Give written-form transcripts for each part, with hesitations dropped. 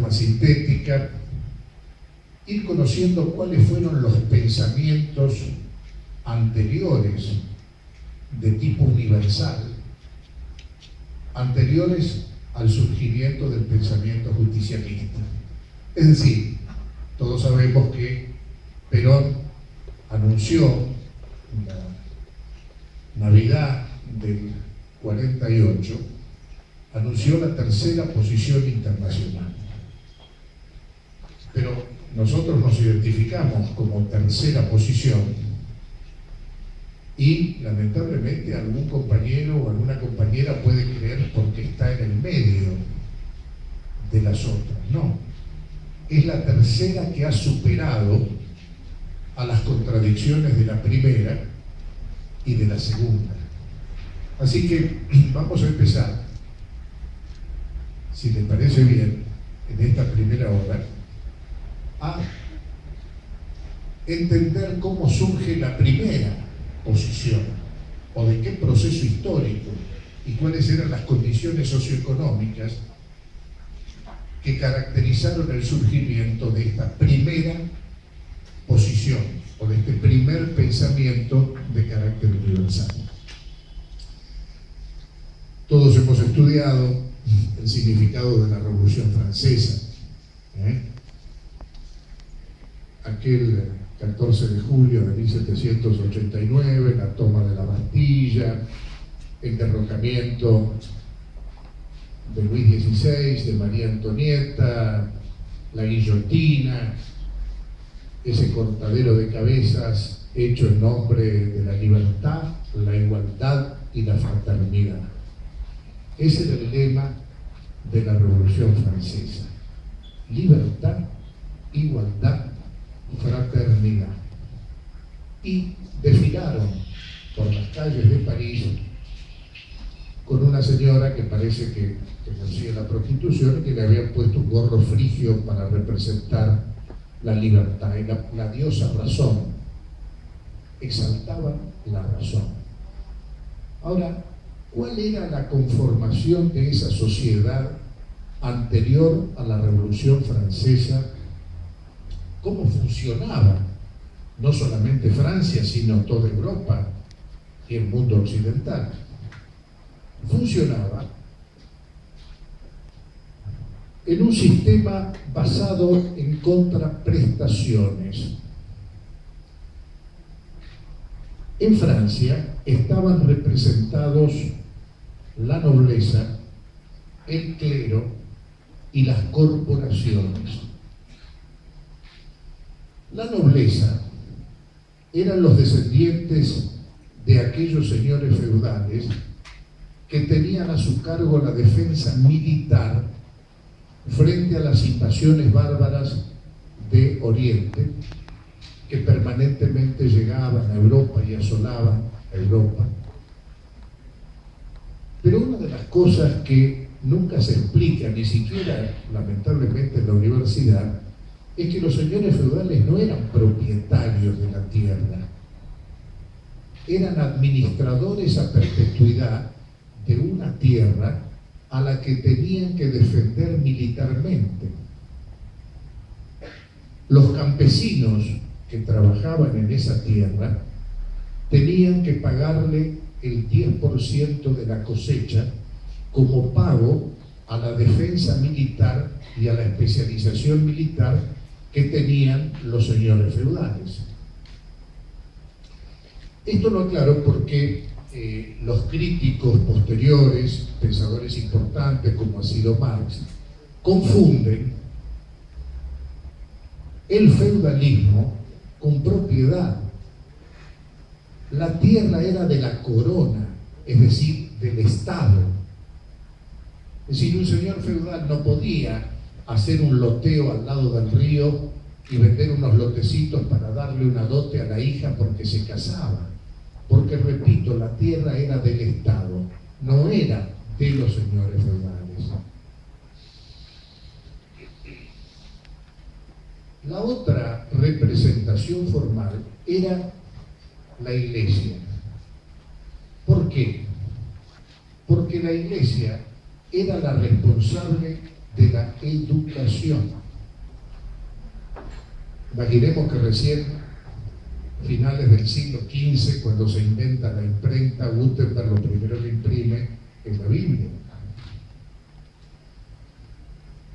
forma sintética, ir conociendo cuáles fueron los pensamientos anteriores de tipo universal, anteriores al surgimiento del pensamiento justicialista. Es decir, todos sabemos que Perón anunció la Navidad del 48, anunció la tercera posición internacional. Pero nosotros nos identificamos como tercera posición y lamentablemente algún compañero o alguna compañera puede creer porque está en el medio de las otras. No, es la tercera que ha superado a las contradicciones de la primera y de la segunda. Así que vamos a empezar, si les parece bien, en esta primera hora, a entender cómo surge la primera posición, o de qué proceso histórico y cuáles eran las condiciones socioeconómicas que caracterizaron el surgimiento de esta primera posición, o de este primer pensamiento de carácter universal. Todos hemos estudiado el significado de la Revolución Francesa, aquel 14 de julio de 1789, la toma de la Bastilla, el derrocamiento de Luis XVI, de María Antonieta, la guillotina, ese cortadero de cabezas hecho en nombre de la libertad, la igualdad y la fraternidad. Ese era el lema de la Revolución Francesa: libertad, igualdad, fraternidad. Y desfilaron por las calles de París con una señora que parece que conocía la prostitución y que le habían puesto un gorro frigio para representar la libertad. Y la diosa razón exaltaba la razón. Ahora, ¿cuál era la conformación de esa sociedad anterior a la Revolución Francesa? ¿Cómo funcionaba no solamente Francia, sino toda Europa y el mundo occidental? Funcionaba en un sistema basado en contraprestaciones. En Francia estaban representados la nobleza, el clero y las corporaciones. La nobleza eran los descendientes de aquellos señores feudales que tenían a su cargo la defensa militar frente a las invasiones bárbaras de Oriente que permanentemente llegaban a Europa y asolaban a Europa. Pero una de las cosas que nunca se explica, ni siquiera lamentablemente en la universidad, es que los señores feudales no eran propietarios de la tierra, eran administradores a perpetuidad de una tierra a la que tenían que defender militarmente. Los campesinos que trabajaban en esa tierra tenían que pagarle el 10% de la cosecha como pago a la defensa militar y a la especialización militar que tenían los señores feudales. Esto lo aclaro porque los críticos posteriores, pensadores importantes como ha sido Marx, confunden el feudalismo con propiedad. La tierra era de la corona, es decir, del Estado. Es decir, un señor feudal no podía hacer un loteo al lado del río y vender unos lotecitos para darle una dote a la hija porque se casaba. Porque, repito, la tierra era del Estado, no era de los señores feudales. La otra representación formal era la Iglesia. ¿Por qué? Porque la Iglesia era la responsable de la educación. Imaginemos que recién, finales del siglo XV, cuando se inventa la imprenta, Gutenberg lo primero que imprime es la Biblia.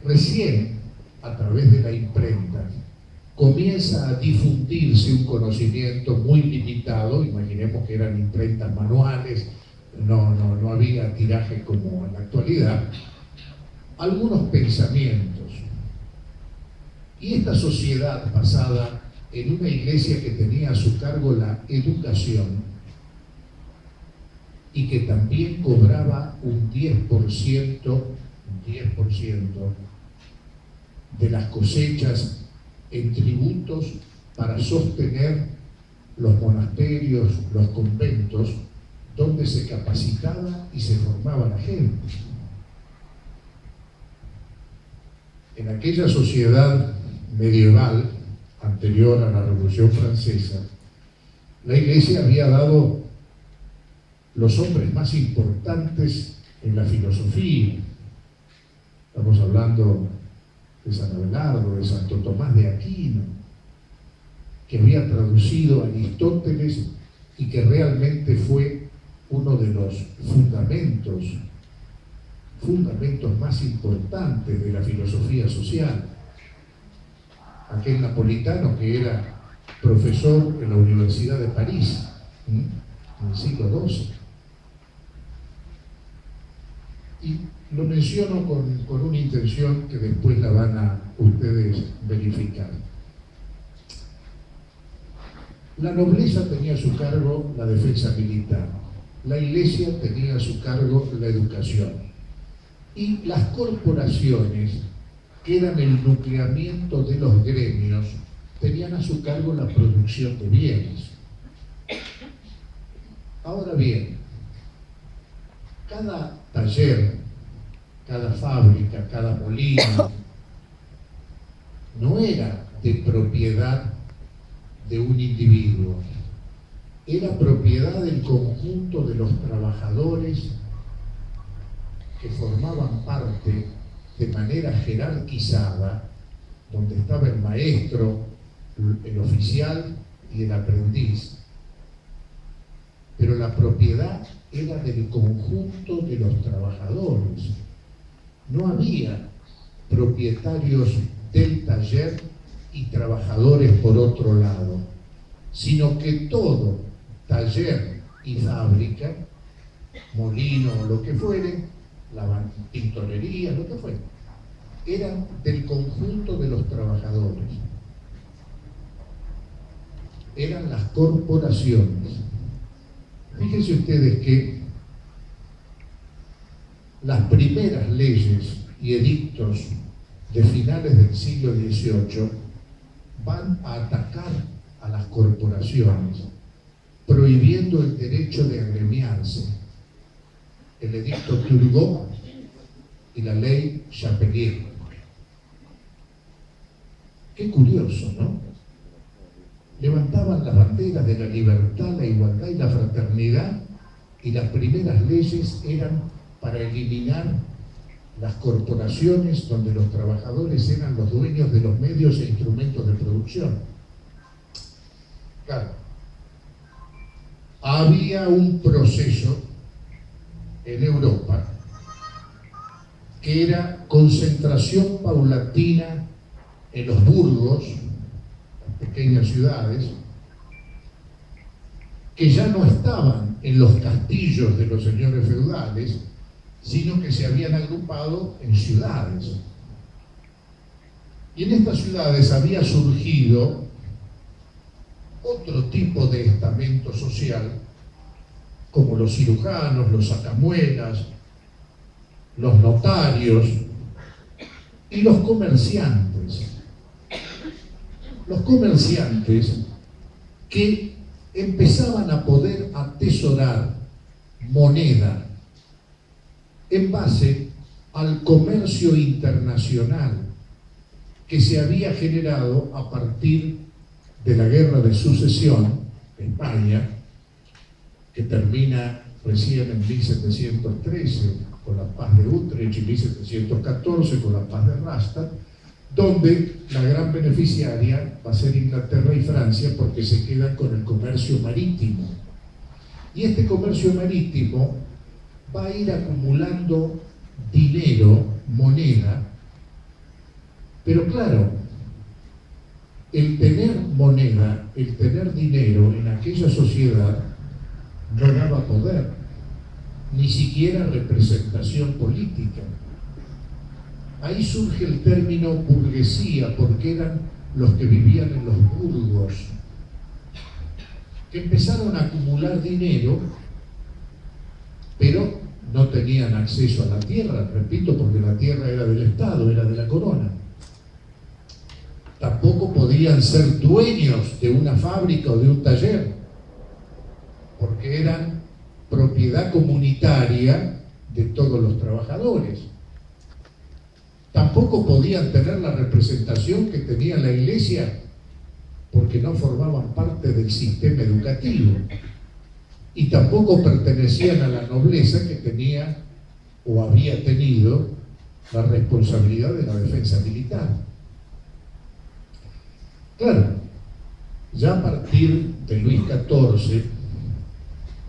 Recién, a través de la imprenta, comienza a difundirse un conocimiento muy limitado. Imaginemos que eran imprentas manuales, no había tiraje como en la actualidad, algunos pensamientos. Y esta sociedad basada en una iglesia que tenía a su cargo la educación y que también cobraba un 10% de las cosechas en tributos para sostener los monasterios, los conventos, donde se capacitaba y se formaba la gente. En aquella sociedad medieval, anterior a la Revolución Francesa, la Iglesia había dado los hombres más importantes en la filosofía. Estamos hablando de San Abelardo, de Santo Tomás de Aquino, que había traducido a Aristóteles y que realmente fue uno de los fundamentos más importantes de la filosofía social. Aquel napolitano que era profesor en la Universidad de París, en el siglo XII. Y lo menciono con una intención que después la van a ustedes verificar. La nobleza tenía a su cargo la defensa militar, la Iglesia tenía a su cargo la educación, y las corporaciones, que eran el nucleamiento de los gremios, tenían a su cargo la producción de bienes. Ahora bien, cada taller, cada fábrica, cada molino, no era de propiedad de un individuo, era propiedad del conjunto de los trabajadores que formaban parte de manera jerarquizada, donde estaba el maestro, el oficial y el aprendiz. Pero la propiedad era del conjunto de los trabajadores. No había propietarios del taller y trabajadores por otro lado, sino que todo taller y fábrica, molino o lo que fuere, la tintorería, lo que fuera, eran del conjunto de los trabajadores. Eran las corporaciones. Fíjense ustedes que las primeras leyes y edictos de finales del siglo XVIII van a atacar a las corporaciones, prohibiendo el derecho de agremiarse. El edicto Turgot y la ley Chapelier. Qué curioso, ¿no? Levantaban las banderas de la libertad, la igualdad y la fraternidad, y las primeras leyes eran para eliminar las corporaciones donde los trabajadores eran los dueños de los medios e instrumentos de producción. Claro, había un proceso en Europa que era concentración paulatina en los burgos, las pequeñas ciudades, que ya no estaban en los castillos de los señores feudales, sino que se habían agrupado en ciudades. Y en estas ciudades había surgido otro tipo de estamento social, como los cirujanos, los sacamuelas, los notarios y los comerciantes. Los comerciantes que empezaban a poder atesorar moneda en base al comercio internacional que se había generado a partir de la Guerra de Sucesión de España, que termina recién en 1713, con la paz de Utrecht y 1714 con la paz de Rastatt, donde la gran beneficiaria va a ser Inglaterra y Francia porque se quedan con el comercio marítimo. Y este comercio marítimo va a ir acumulando dinero, moneda, pero claro, el tener moneda, el tener dinero en aquella sociedad no daba poder, ni siquiera representación política. Ahí surge el término burguesía, porque eran los que vivían en los burgos, que empezaron a acumular dinero, pero no tenían acceso a la tierra, repito, porque la tierra era del Estado, era de la corona. Tampoco podían ser dueños de una fábrica o de un taller, porque eran propiedad comunitaria de todos los trabajadores. Tampoco podían tener la representación que tenía la Iglesia, porque no formaban parte del sistema educativo. Y tampoco pertenecían a la nobleza que tenía o había tenido la responsabilidad de la defensa militar. Claro, ya a partir de Luis XIV,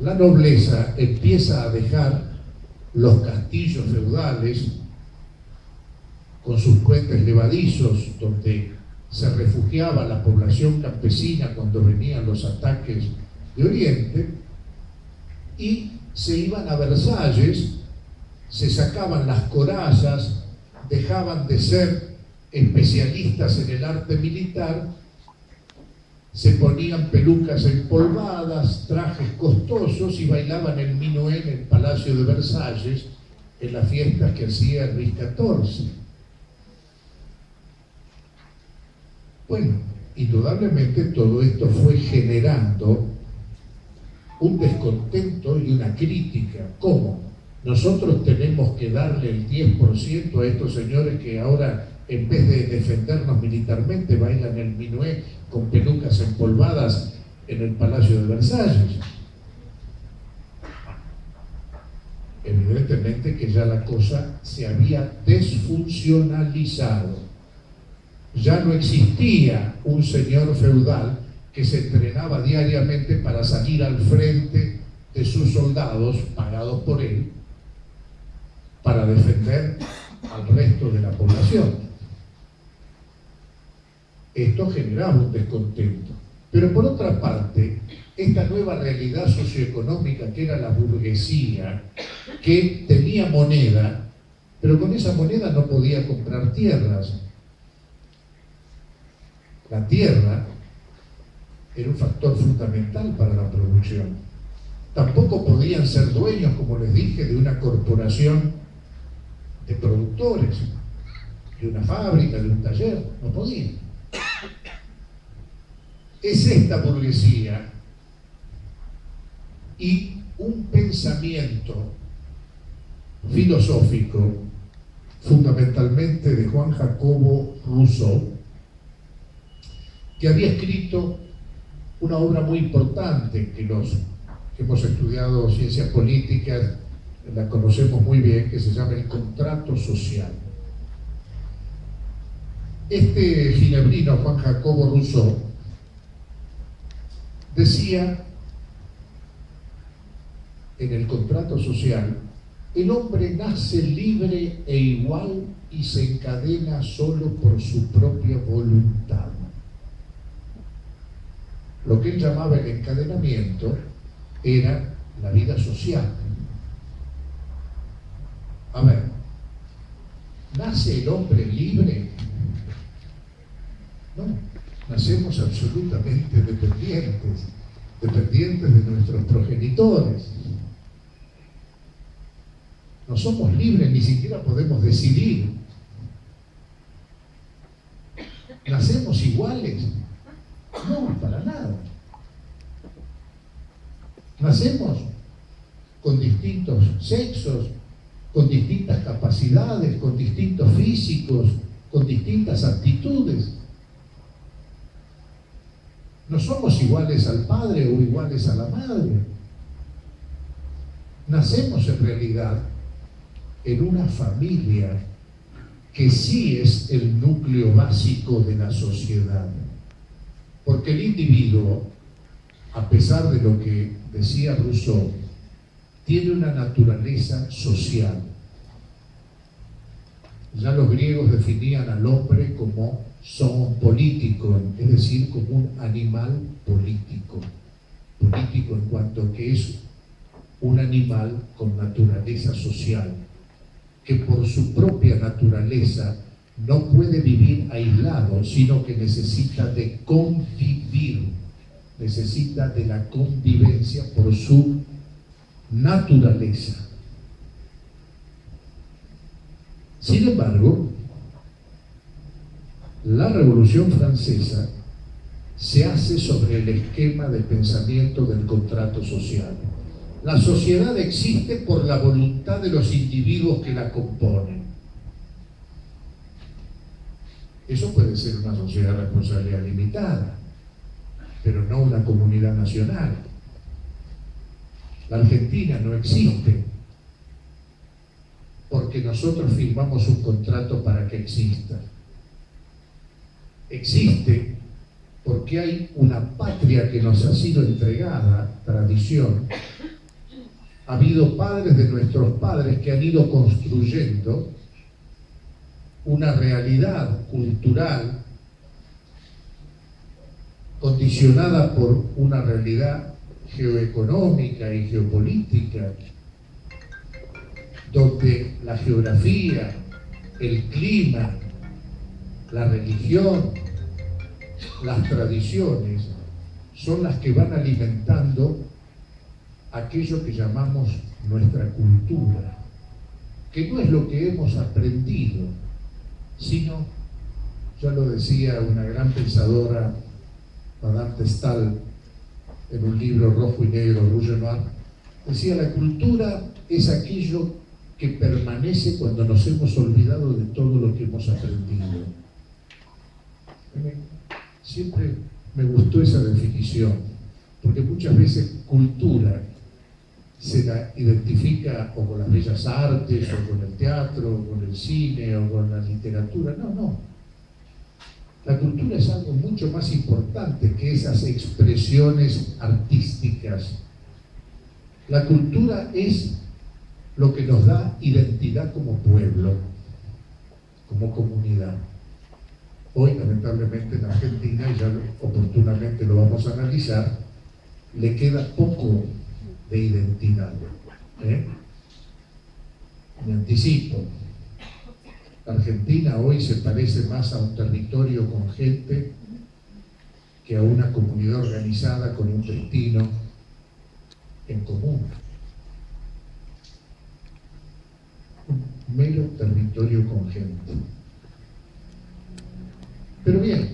la nobleza empieza a dejar los castillos feudales con sus puentes levadizos, donde se refugiaba la población campesina cuando venían los ataques de Oriente, y se iban a Versalles, se sacaban las corazas, dejaban de ser especialistas en el arte militar, se ponían pelucas empolvadas, trajes costosos y bailaban el minué en el Palacio de Versalles en las fiestas que hacía Luis XIV. Bueno, indudablemente todo esto fue generando un descontento y una crítica. ¿Cómo? Nosotros tenemos que darle el 10% a estos señores que ahora, en vez de defendernos militarmente, bailan el minué con pelucas empolvadas en el Palacio de Versalles. Evidentemente que ya la cosa se había desfuncionalizado. Ya no existía un señor feudal que se entrenaba diariamente para salir al frente de sus soldados, pagados por él, para defender al resto de la población. Esto generaba un descontento. Pero por otra parte, esta nueva realidad socioeconómica que era la burguesía, que tenía moneda, pero con esa moneda no podía comprar tierras. La tierra era un factor fundamental para la producción. Tampoco podían ser dueños, como les dije, de una corporación de productores, de una fábrica, de un taller. No podían. Es esta burguesía y un pensamiento filosófico, fundamentalmente de Juan Jacobo Rousseau, que había escrito una obra muy importante que los que hemos estudiado ciencias políticas la conocemos muy bien, que se llama El contrato social. Este ginebrino, Juan Jacobo Rousseau, decía en El contrato social: el hombre nace libre e igual y se encadena solo por su propia voluntad. Lo que él llamaba el encadenamiento era la vida social. A ver, ¿nace el hombre libre? No, nacemos absolutamente dependientes de nuestros progenitores. No somos libres, ni siquiera podemos decidir. ¿Nacemos iguales? No, para nada. Nacemos con distintos sexos, con distintas capacidades, con distintos físicos, con distintas aptitudes. No somos iguales al padre o iguales a la madre. Nacemos en realidad en una familia que sí es el núcleo básico de la sociedad. Porque el individuo, a pesar de lo que decía Rousseau, tiene una naturaleza social. Ya los griegos definían al hombre como zoon político, es decir, como un animal político. Político en cuanto a que es un animal con naturaleza social, que por su propia naturaleza no puede vivir aislado, sino que necesita de convivir, necesita de la convivencia por su naturaleza. Sin embargo, la Revolución Francesa se hace sobre el esquema de pensamiento del contrato social. La sociedad existe por la voluntad de los individuos que la componen. Eso puede ser una sociedad de responsabilidad limitada, pero no una comunidad nacional. La Argentina no existe porque nosotros firmamos un contrato para que exista. Existe porque hay una patria que nos ha sido entregada, tradición. Ha habido padres de nuestros padres que han ido construyendo una realidad cultural condicionada por una realidad geoeconómica y geopolítica, donde la geografía, el clima, la religión, las tradiciones son las que van alimentando aquello que llamamos nuestra cultura, que no es lo que hemos aprendido, sino, ya lo decía una gran pensadora, Madame de Staël, en un libro Rojo y Negro, Rouge et Noir, decía: la cultura es aquello que permanece cuando nos hemos olvidado de todo lo que hemos aprendido. Siempre me gustó esa definición, porque muchas veces cultura se la identifica o con las bellas artes, o con el teatro, o con el cine, o con la literatura. No, no. La cultura es algo mucho más importante que esas expresiones artísticas. La cultura es lo que nos da identidad como pueblo, como comunidad. Hoy, lamentablemente, en Argentina, y ya oportunamente lo vamos a analizar, le queda poco de identidad. Me anticipo. La Argentina hoy se parece más a un territorio con gente que a una comunidad organizada con un destino en común. Un mero territorio con gente. Pero bien,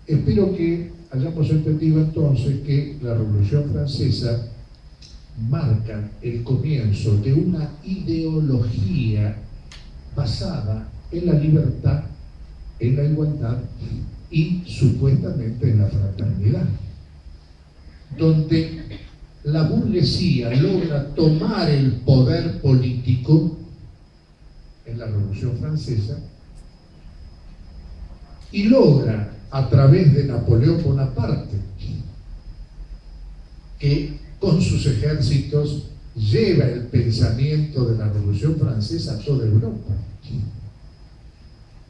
espero que hayamos entendido entonces que la Revolución Francesa marca el comienzo de una ideología basada en la libertad, en la igualdad y supuestamente en la fraternidad, donde la burguesía logra tomar el poder político en la Revolución Francesa y logra, a través de Napoleón Bonaparte, que con sus ejércitos lleva el pensamiento de la Revolución Francesa a toda Europa.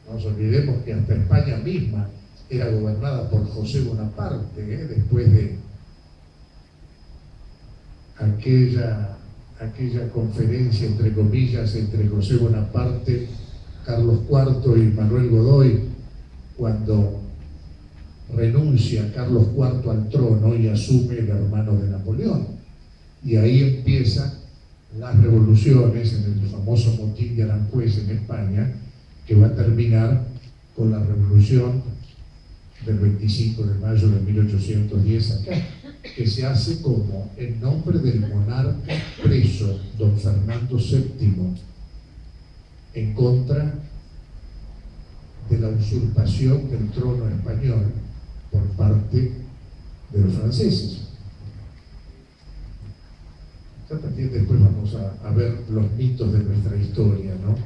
No nos olvidemos que hasta España misma era gobernada por José Bonaparte, después de aquella conferencia, entre comillas, entre José Bonaparte, Carlos IV y Manuel Godoy, cuando renuncia Carlos IV al trono y asume el hermano de Napoleón. Y ahí empiezan las revoluciones, en el famoso motín de Aranjuez en España, que va a terminar con la revolución del 25 de mayo de 1810 acá, que se hace como en nombre del monarca preso, don Fernando VII, en contra de la usurpación del trono español por parte de los franceses. Ya también después vamos a ver los mitos de nuestra historia, ¿no?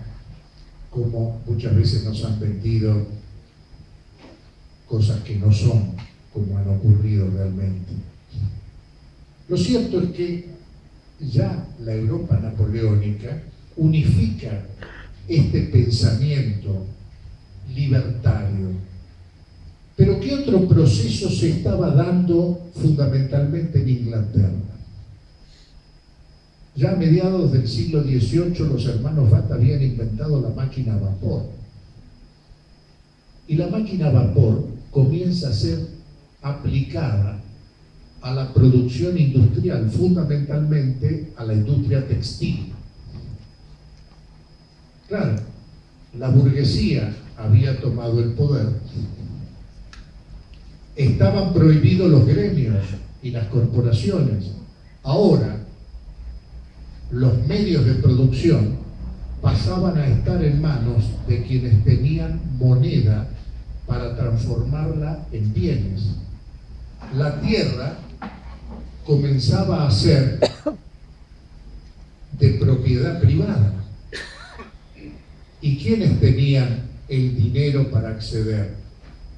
Cómo muchas veces nos han vendido cosas que no son como han ocurrido realmente. Lo cierto es que ya la Europa napoleónica unifica este pensamiento libertario. Pero ¿qué otro proceso se estaba dando fundamentalmente en Inglaterra? Ya a mediados del siglo XVIII los hermanos Watt habían inventado la máquina a vapor. Y la máquina a vapor comienza a ser aplicada a la producción industrial, fundamentalmente a la industria textil. Claro, la burguesía había tomado el poder, estaban prohibidos los gremios y las corporaciones. Ahora, los medios de producción pasaban a estar en manos de quienes tenían moneda para transformarla en bienes. La tierra comenzaba a ser de propiedad privada. ¿Y quiénes tenían el dinero para acceder?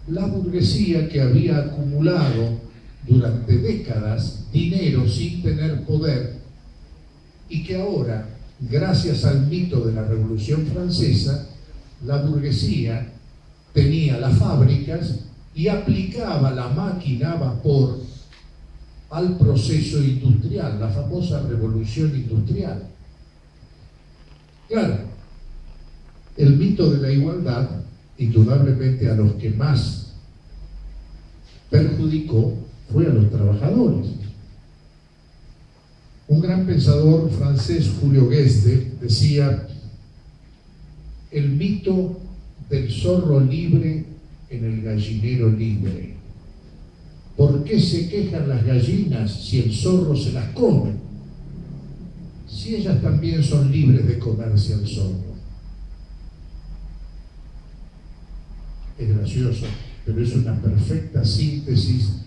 La burguesía, que había acumulado durante décadas dinero sin tener poder y que ahora, gracias al mito de la Revolución Francesa, la burguesía tenía las fábricas y aplicaba la máquina a vapor al proceso industrial, la famosa revolución industrial. Claro, el mito de la igualdad, indudablemente a los que más perjudicó fue a los trabajadores. Un gran pensador francés, Julio Guesde, decía: el mito del zorro libre en el gallinero libre. ¿Por qué se quejan las gallinas si el zorro se las come? Si ellas también son libres de comerse al zorro. Es gracioso, pero es una perfecta síntesis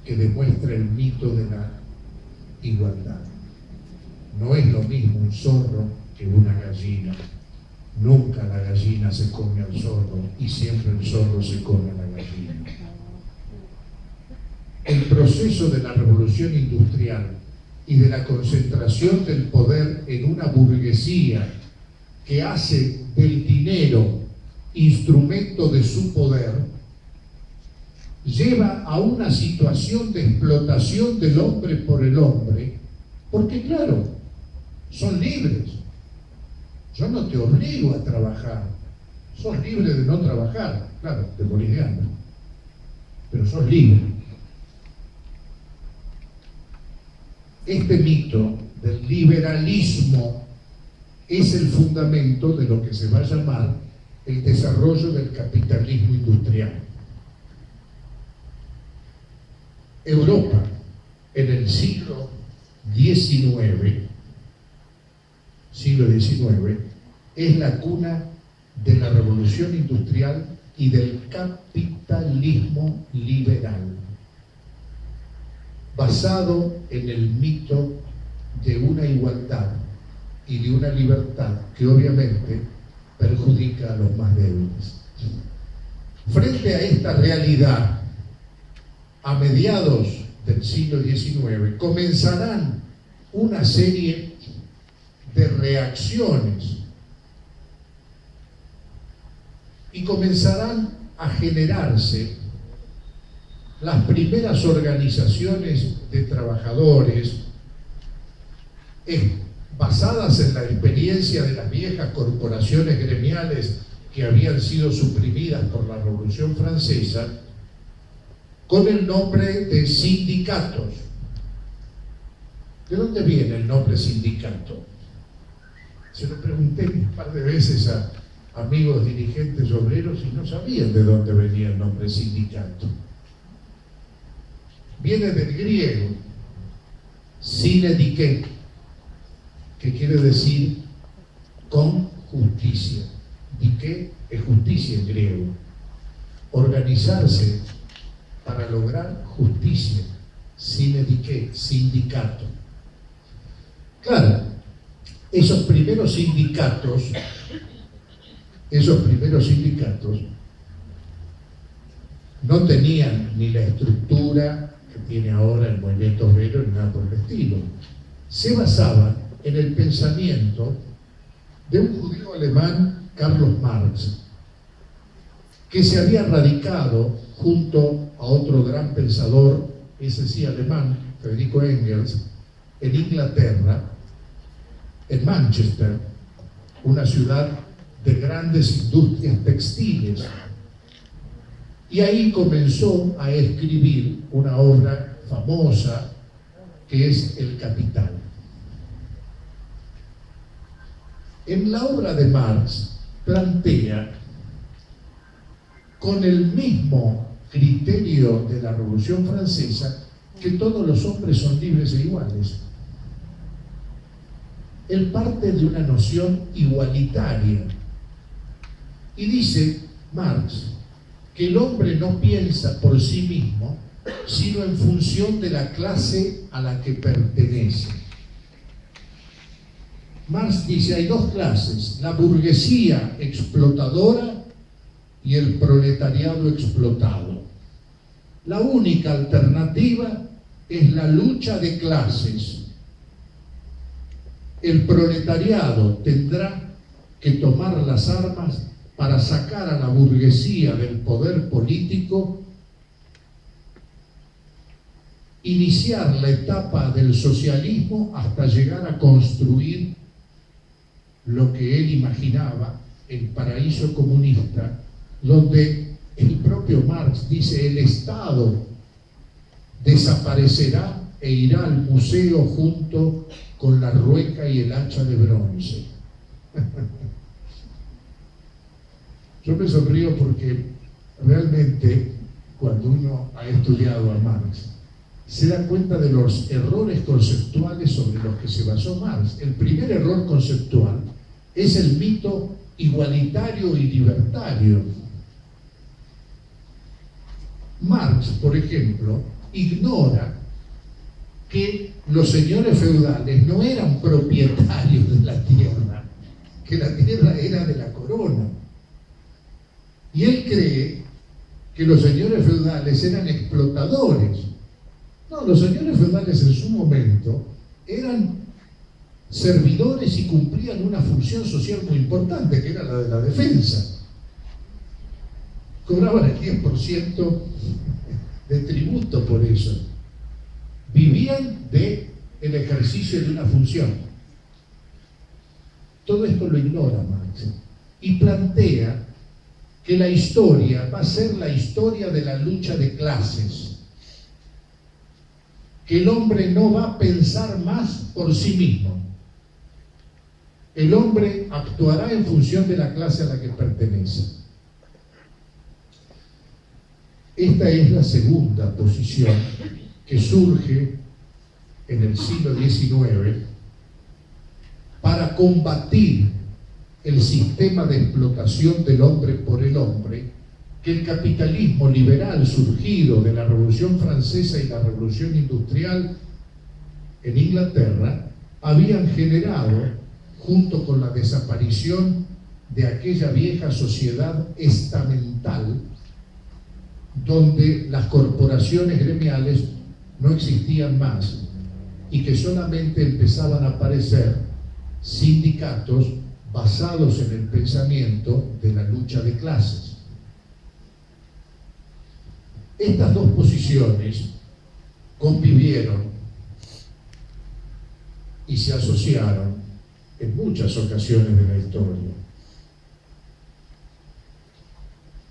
que demuestra el mito de la igualdad. No es lo mismo un zorro que una gallina. Nunca la gallina se come al zorro y siempre el zorro se come a la gallina. El proceso de la revolución industrial y de la concentración del poder en una burguesía que hace del dinero instrumento de su poder, lleva a una situación de explotación del hombre por el hombre, porque claro, son libres. Yo no te obligo a trabajar, sos libre de no trabajar, claro, te morís de hambre, pero sos libre. Este mito del liberalismo es el fundamento de lo que se va a llamar el desarrollo del capitalismo industrial. Europa, en el siglo XIX, es la cuna de la revolución industrial y del capitalismo liberal, basado en el mito de una igualdad y de una libertad que obviamente perjudica a los más débiles. Frente a esta realidad, a mediados del siglo XIX comenzarán una serie de reacciones y comenzarán a generarse las primeras organizaciones de trabajadores basadas en la experiencia de las viejas corporaciones gremiales que habían sido suprimidas por la Revolución Francesa, con el nombre de sindicatos. ¿De dónde viene el nombre sindicato? Se lo pregunté un par de veces a amigos dirigentes obreros y no sabían de dónde venía el nombre sindicato. Viene del griego sinedike, que quiere decir con justicia. Dike es justicia en griego. Organizarse para lograr justicia. Sinedike, sindicato. Claro, esos primeros sindicatos no tenían ni la estructura que tiene ahora el movimiento obrero ni nada por el estilo. Se basaban en el pensamiento de un judío alemán, Carlos Marx, que se había radicado junto a otro gran pensador, ese sí alemán, Federico Engels, en Inglaterra, en Manchester, una ciudad de grandes industrias textiles. Y ahí comenzó a escribir una obra famosa que es El Capital. En la obra de Marx plantea, con el mismo criterio de la Revolución Francesa, que todos los hombres son libres e iguales. Él parte de una noción igualitaria y dice, Marx, que el hombre no piensa por sí mismo, sino en función de la clase a la que pertenece. Marx dice, hay dos clases, la burguesía explotadora y el proletariado explotado. La única alternativa es la lucha de clases. El proletariado tendrá que tomar las armas para sacar a la burguesía del poder político, iniciar la etapa del socialismo hasta llegar a construir lo que él imaginaba, el paraíso comunista, donde el propio Marx dice, el Estado desaparecerá e irá al museo junto con la rueca y el hacha de bronce. Yo me sonrío porque realmente cuando uno ha estudiado a Marx se da cuenta de los errores conceptuales sobre los que se basó Marx. El primer error conceptual es el mito igualitario y libertario. Marx, por ejemplo, ignora que los señores feudales no eran propietarios de la tierra, que la tierra era de la corona. Y él cree que los señores feudales eran explotadores. No, los señores feudales en su momento eran servidores y cumplían una función social muy importante, que era la de la defensa. Cobraban el 10% de tributo por eso. Vivían del ejercicio de una función. Todo esto lo ignora Marx y plantea que la historia va a ser la historia de la lucha de clases, que el hombre no va a pensar más por sí mismo. El hombre actuará en función de la clase a la que pertenece. Esta es la segunda posición que surge en el siglo XIX para combatir el sistema de explotación del hombre por el hombre que el capitalismo liberal surgido de la Revolución Francesa y la Revolución Industrial en Inglaterra habían generado, junto con la desaparición de aquella vieja sociedad estamental donde las corporaciones gremiales no existían más y que solamente empezaban a aparecer sindicatos basados en el pensamiento de la lucha de clases. Estas dos posiciones convivieron y se asociaron en muchas ocasiones de la historia.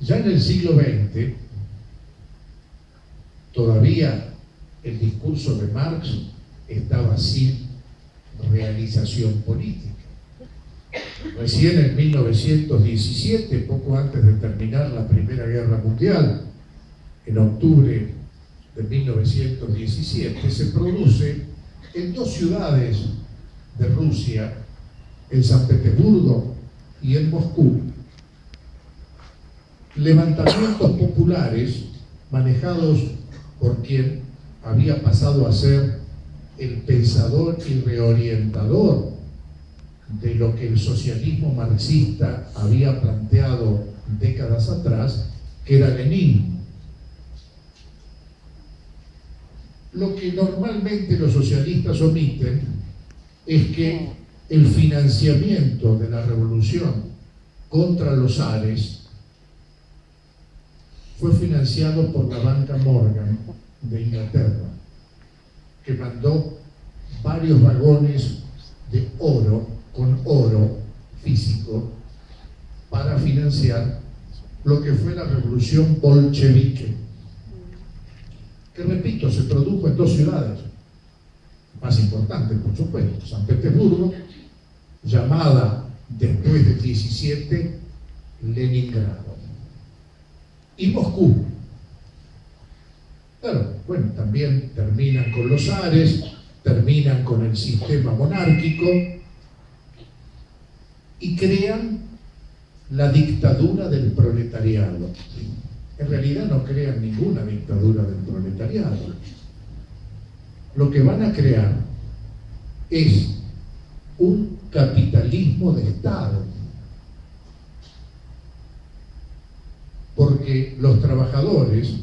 Ya en el siglo XX, todavía el discurso de Marx estaba sin realización política. Recién en 1917, poco antes de terminar la Primera Guerra Mundial, en octubre de 1917, se produce en dos ciudades de Rusia, en San Petersburgo y en Moscú, levantamientos populares manejados por quien había pasado a ser el pensador y reorientador de lo que el socialismo marxista había planteado décadas atrás, que era Lenin. Lo que normalmente los socialistas omiten es que el financiamiento de la revolución contra los zares fue financiado por la banca Morgan de Inglaterra, que mandó varios vagones de oro, con oro físico, para financiar lo que fue la revolución bolchevique, que, repito, se produjo en dos ciudades más importantes, por supuesto: San Petersburgo, llamada después del 17 Leningrado, y Moscú. Claro, bueno, también terminan con los zares, terminan con el sistema monárquico y crean la dictadura del proletariado. En realidad no crean ninguna dictadura del proletariado. Lo que van a crear es un capitalismo de Estado, porque los trabajadores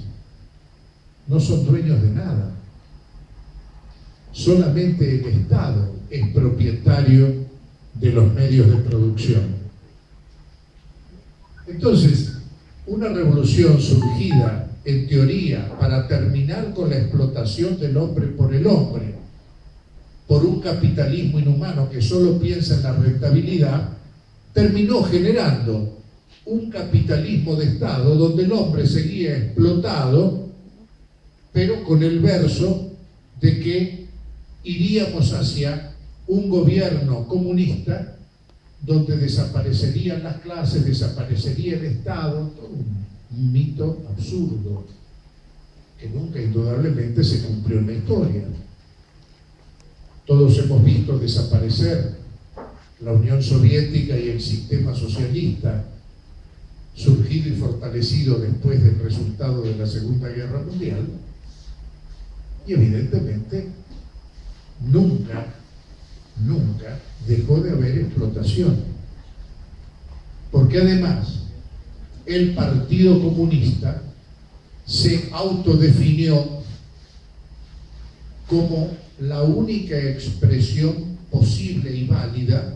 no son dueños de nada. Solamente el Estado es propietario de los medios de producción. Entonces, una revolución surgida, en teoría, para terminar con la explotación del hombre por el hombre, por un capitalismo inhumano que solo piensa en la rentabilidad, terminó generando un capitalismo de Estado donde el hombre seguía explotado, pero con el verso de que iríamos hacia un gobierno comunista donde desaparecerían las clases, desaparecería el Estado. Todo un mito absurdo que nunca indudablemente se cumplió en la historia. Todos hemos visto desaparecer la Unión Soviética y el sistema socialista surgido y fortalecido después del resultado de la Segunda Guerra Mundial, y evidentemente nunca dejó de haber explotación, porque además el Partido Comunista se autodefinió como la única expresión posible y válida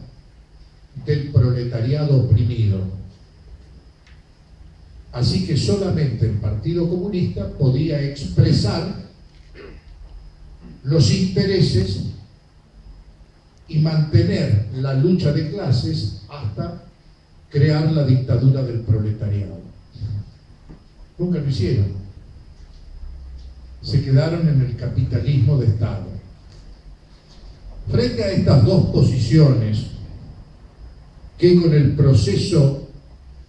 del proletariado oprimido. Así que solamente el Partido Comunista podía expresar los intereses y mantener la lucha de clases hasta crear la dictadura del proletariado. Nunca lo hicieron. Se quedaron en el capitalismo de Estado. Frente a estas dos posiciones, que con el proceso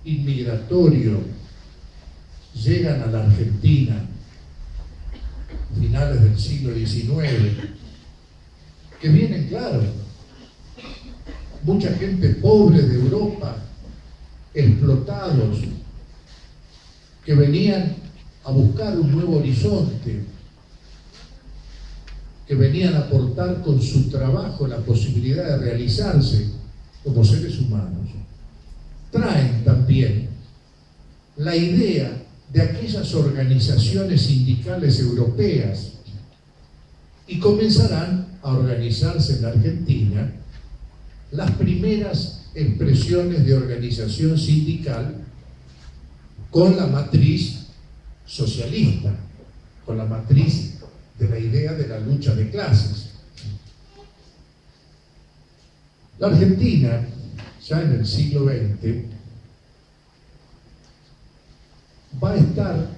inmigratorio llegan a la Argentina, finales del siglo XIX, que vienen, claro, mucha gente pobre de Europa, explotados, que venían a buscar un nuevo horizonte, que venían a aportar con su trabajo la posibilidad de realizarse como seres humanos. Traen también la idea de aquellas organizaciones sindicales europeas y comenzarán a organizarse en la Argentina las primeras expresiones de organización sindical con la matriz socialista, con la matriz de la idea de la lucha de clases. La Argentina, ya en el siglo XX, va a estar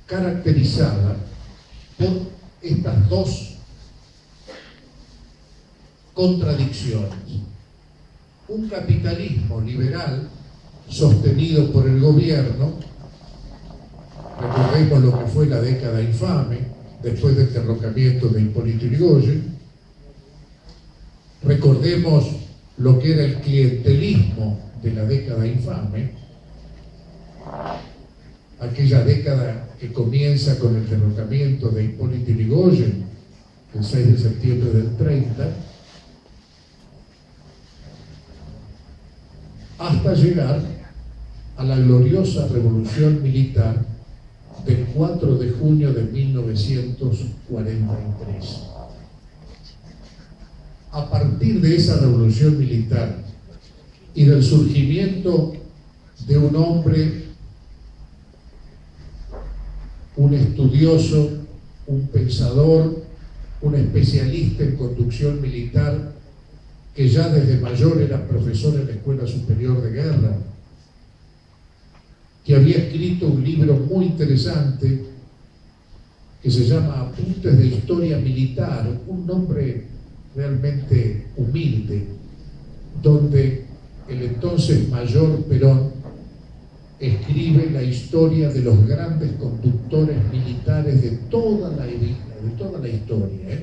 caracterizada por estas dos contradicciones. Un capitalismo liberal sostenido por el gobierno. Recordemos lo que fue la década infame después del derrocamiento de Hipólito Yrigoyen. Recordemos lo que era el clientelismo de la década infame, aquella década que comienza con el derrocamiento de Hipólito Yrigoyen el 6 de septiembre del 30, hasta llegar a la gloriosa revolución militar del 4 de junio de 1943. A partir de esa revolución militar y del surgimiento de un hombre, un estudioso, un pensador, un especialista en conducción militar, que ya desde mayor era profesor en la Escuela Superior de Guerra, que había escrito un libro muy interesante que se llama Apuntes de Historia Militar, un nombre realmente humilde, donde el entonces mayor Perón escribe la historia de los grandes conductores militares de toda la historia,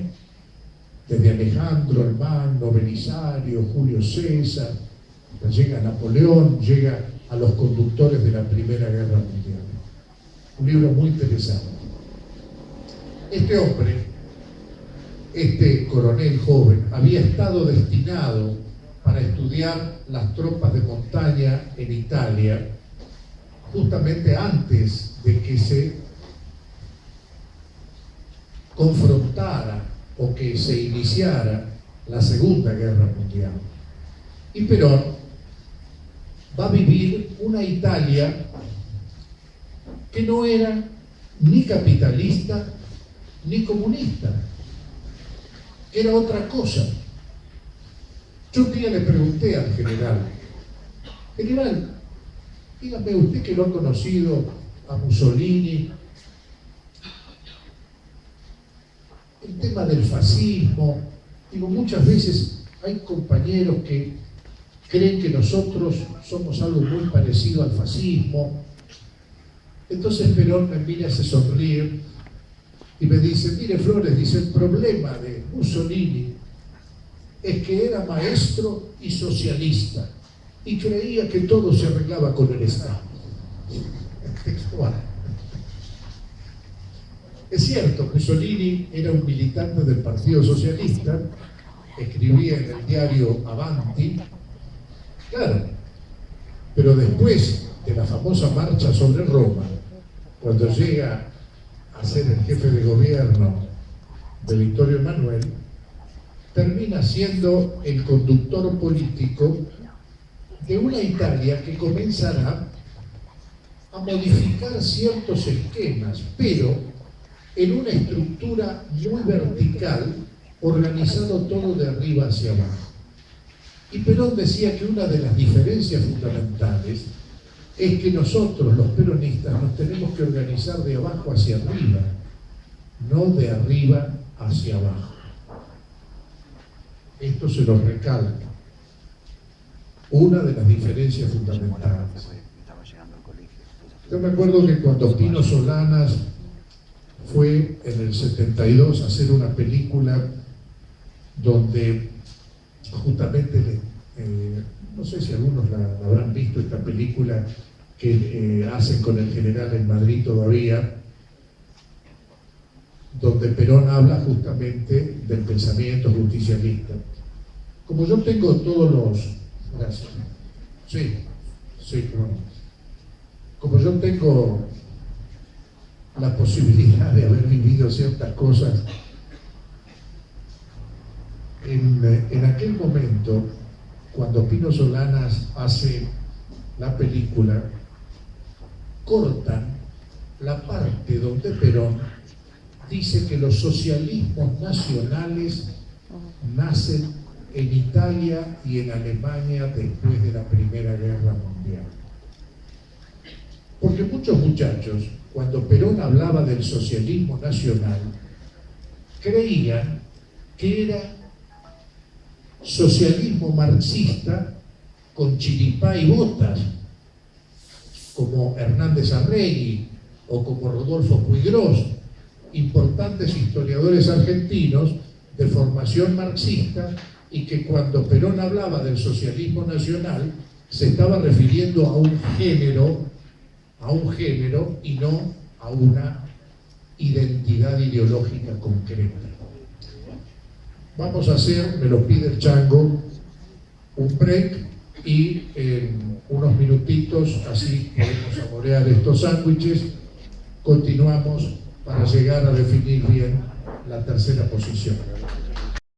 desde Alejandro el Magno, Belisario, Julio César, llega Napoleón, llega a los conductores de la Primera Guerra Mundial. Un libro muy interesante. Este hombre, este coronel joven, había estado destinado para estudiar las tropas de montaña en Italia, justamente antes de que se confrontara o que se iniciara la Segunda Guerra Mundial. Y Perón va a vivir una Italia que no era ni capitalista ni comunista, que era otra cosa. Yo un día le pregunté al general, dígame usted que lo ha conocido a Mussolini, el tema del fascismo, digo, muchas veces hay compañeros que creen que nosotros somos algo muy parecido al fascismo. Entonces Perón me mira, se sonríe y me dice, mire Flores, dice, el problema de Mussolini es que era maestro y socialista y creía que todo se arreglaba con el Estado. Textual. Es cierto, Mussolini era un militante del Partido Socialista, escribía en el diario Avanti, claro, pero después de la famosa marcha sobre Roma, cuando llega a ser el jefe de gobierno de Vittorio Emanuele, termina siendo el conductor político de una Italia que comenzará a modificar ciertos esquemas, pero en una estructura muy vertical, organizado todo de arriba hacia abajo. Y Perón decía que una de las diferencias fundamentales es que nosotros, los peronistas, nos tenemos que organizar de abajo hacia arriba, no de arriba hacia abajo. Esto se lo recalca. Una de las diferencias fundamentales. Yo me acuerdo que cuando Pino Solanas fue en el 72 a hacer una película donde justamente, no sé si algunos la habrán visto, esta película que hacen con el general en Madrid todavía, donde Perón habla justamente del pensamiento justicialista. Como yo tengo todos los... Gracias. Sí, como yo tengo la posibilidad de haber vivido ciertas cosas, en aquel momento, cuando Pino Solanas hace la película, cortan la parte donde Perón dice que los socialismos nacionales nacen en Italia y en Alemania después de la Primera Guerra Mundial. Porque muchos muchachos, cuando Perón hablaba del socialismo nacional, creían que era socialismo marxista con chiripá y botas, como Hernández Arregui o como Rodolfo Puigros, importantes historiadores argentinos de formación marxista, y que cuando Perón hablaba del socialismo nacional se estaba refiriendo a un género y no a una identidad ideológica concreta. Vamos a hacer, me lo pide el Chango, un break y en unos minutitos, así podemos saborear estos sándwiches, continuamos para llegar a definir bien la tercera posición.